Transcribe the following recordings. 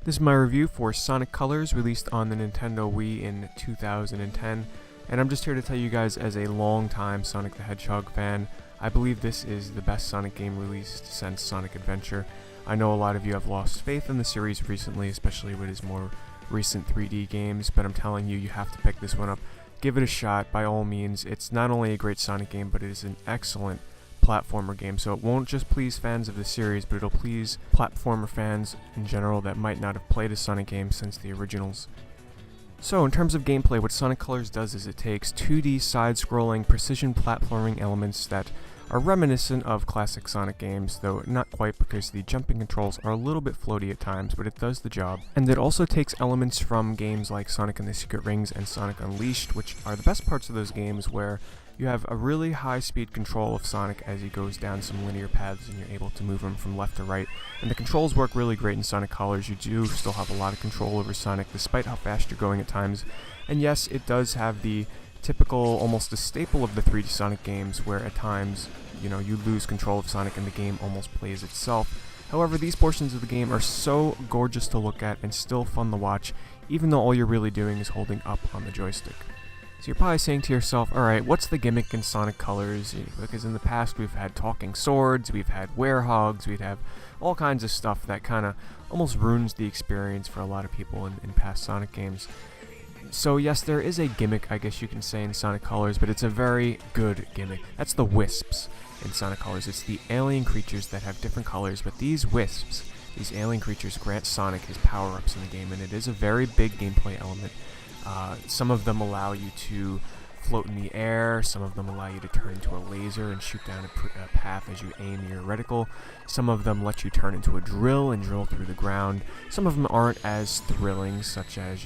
This is my review for Sonic Colors, released on the Nintendo Wii in 2010, and I'm just here to tell you guys, as a long-time Sonic the Hedgehog fan, I believe this is the best Sonic game released since Sonic Adventure. I know a lot of you have lost faith in the series recently, especially with his more recent 3D games, but I'm telling you, you have to pick this one up. Give it a shot, by all means. It's not only a great Sonic game, but it is an excellent platformer game, so it won't just please fans of the series, but it'll please platformer fans in general that might not have played a Sonic game since the originals. So in terms of gameplay, what Sonic Colors does is it takes 2D side-scrolling precision platforming elements that are reminiscent of classic Sonic games, though not quite, because the jumping controls are a little bit floaty at times, but it does the job. And it also takes elements from games like Sonic and the Secret Rings and Sonic Unleashed, which are the best parts of those games, where you have a really high-speed control of Sonic as he goes down some linear paths and you're able to move him from left to right. And the controls work really great in Sonic Colors. You do still have a lot of control over Sonic despite how fast you're going at times. And yes, it does have the typical, almost a staple of the 3D Sonic games, where at times, you lose control of Sonic and the game almost plays itself. However, these portions of the game are so gorgeous to look at and still fun to watch, even though all you're really doing is holding up on the joystick. So you're probably saying to yourself, alright, what's the gimmick in Sonic Colors? Because in the past we've had talking swords, we've had werehogs, we'd have all kinds of stuff that kind of almost ruins the experience for a lot of people in past Sonic games. So yes, there is a gimmick, I guess you can say, in Sonic Colors, but it's a very good gimmick. That's the wisps in Sonic Colors. It's the alien creatures that have different colors, but these wisps, these alien creatures, grant Sonic his power-ups in the game, and it is a very big gameplay element. Some of them allow you to float in the air, some of them allow you to turn into a laser and shoot down a path as you aim your reticle, some of them let you turn into a drill and drill through the ground, some of them aren't as thrilling, such as,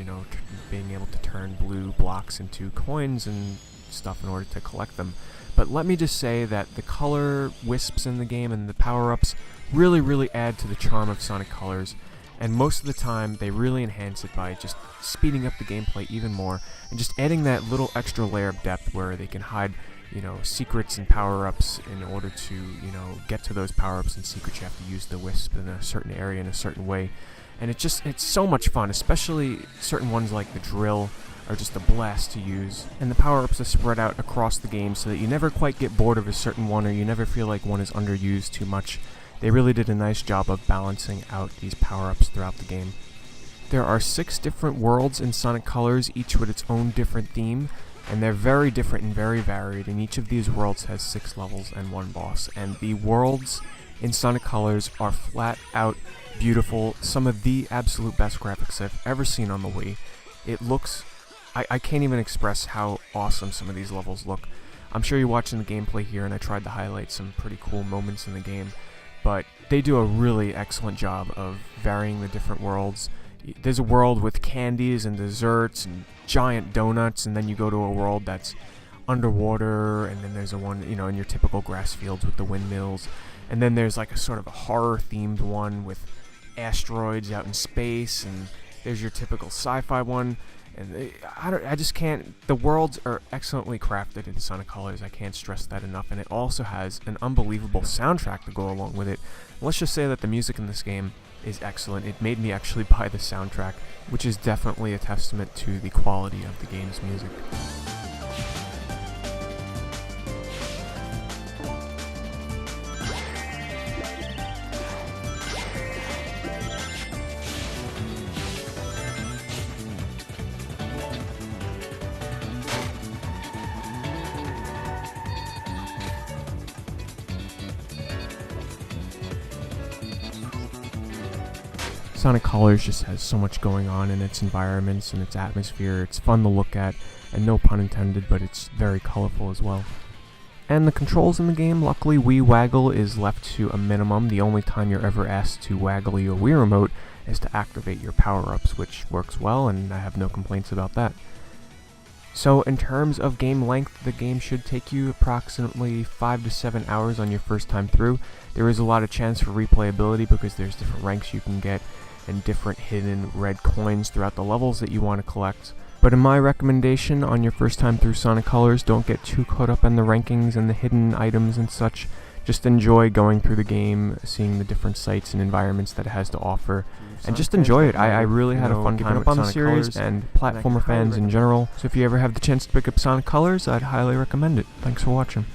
being able to turn blue blocks into coins and stuff in order to collect them. But let me just say that the color wisps in the game and the power-ups really add to the charm of Sonic Colors. And most of the time, they really enhance it by just speeding up the gameplay even more, and just adding that little extra layer of depth where they can hide, secrets and power-ups in order to, get to those power-ups and secrets. You have to use the wisp in a certain area in a certain way. And it's so much fun, especially certain ones like the drill are just a blast to use. And the power-ups are spread out across the game so that you never quite get bored of a certain one, or you never feel like one is underused too much. They really did a nice job of balancing out these power-ups throughout the game. There are 6 different worlds in Sonic Colors, each with its own different theme, and they're very different and very varied, and each of these worlds has 6 levels and 1 boss. And the worlds in Sonic Colors are flat out beautiful, some of the absolute best graphics I've ever seen on the Wii. It looks... I can't even express how awesome some of these levels look. I'm sure you're watching the gameplay here, and I tried to highlight some pretty cool moments in the game. But they do a really excellent job of varying the different worlds. There's a world with candies and desserts and giant donuts, and then you go to a world that's underwater, and then there's a one, in your typical grass fields with the windmills. And then there's like a sort of a horror-themed one with asteroids out in space, and there's your typical sci-fi one. And I just can't... The worlds are excellently crafted in Sonic Colors. I can't stress that enough. And it also has an unbelievable soundtrack to go along with it. Let's just say that the music in this game is excellent. It made me actually buy the soundtrack, which is definitely a testament to the quality of the game's music. Sonic Colors just has so much going on in its environments and its atmosphere. It's fun to look at, and no pun intended, but it's very colorful as well. And the controls in the game, luckily Wii Waggle is left to a minimum. The only time you're ever asked to waggle your Wii Remote is to activate your power-ups, which works well, and I have no complaints about that. So in terms of game length, the game should take you approximately 5 to 7 hours on your first time through. There is a lot of chance for replayability because there's different ranks you can get and different hidden red coins throughout the levels that you want to collect. But in my recommendation on your first time through Sonic Colors, don't get too caught up in the rankings and the hidden items and such. just enjoy going through the game, seeing the different sites and environments that it has to offer, and just enjoy it. I really had a fun time up on the series and platformer fans in general, so if you ever have the chance to pick up Sonic Colors, I'd highly recommend it. Thanks for watching.